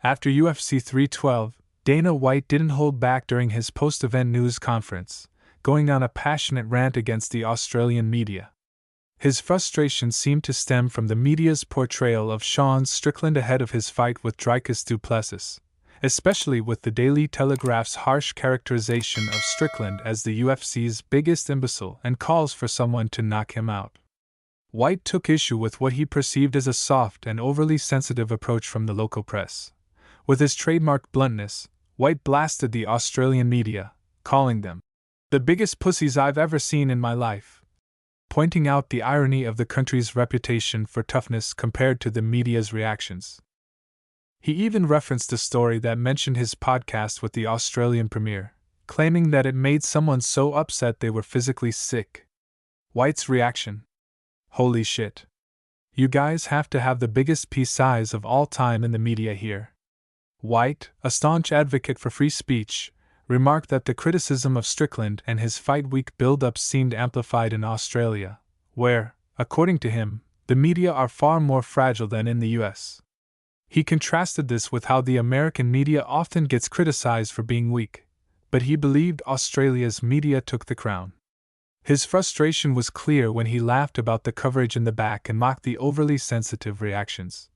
After UFC 312, Dana White didn't hold back during his post-event news conference, going on a passionate rant against the Australian media. His frustration seemed to stem from the media's portrayal of Sean Strickland ahead of his fight with Dricus du Plessis, especially with the Daily Telegraph's harsh characterization of Strickland as the UFC's biggest imbecile and calls for someone to knock him out. White took issue with what he perceived as a soft and overly sensitive approach from the local press. With his trademark bluntness, White blasted the Australian media, calling them the biggest pussies I've ever seen in my life, pointing out the irony of the country's reputation for toughness compared to the media's reactions. He even referenced a story that mentioned his podcast with the Australian premier, claiming that it made someone so upset they were physically sick. White's reaction: "Holy shit. You guys have to have the biggest pea size of all time in the media here." White, a staunch advocate for free speech, remarked that the criticism of Strickland and his fight week build-up seemed amplified in Australia, where, according to him, the media are far more fragile than in the US. He contrasted this with how the American media often gets criticized for being weak, but he believed Australia's media took the crown. His frustration was clear when he laughed about the coverage in the back and mocked the overly sensitive reactions,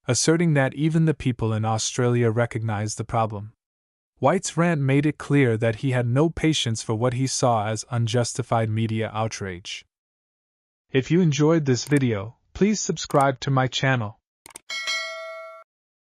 asserting that even the people in Australia recognized the problem. White's rant made it clear that he had no patience for what he saw as unjustified media outrage. If you enjoyed this video, please subscribe to my channel.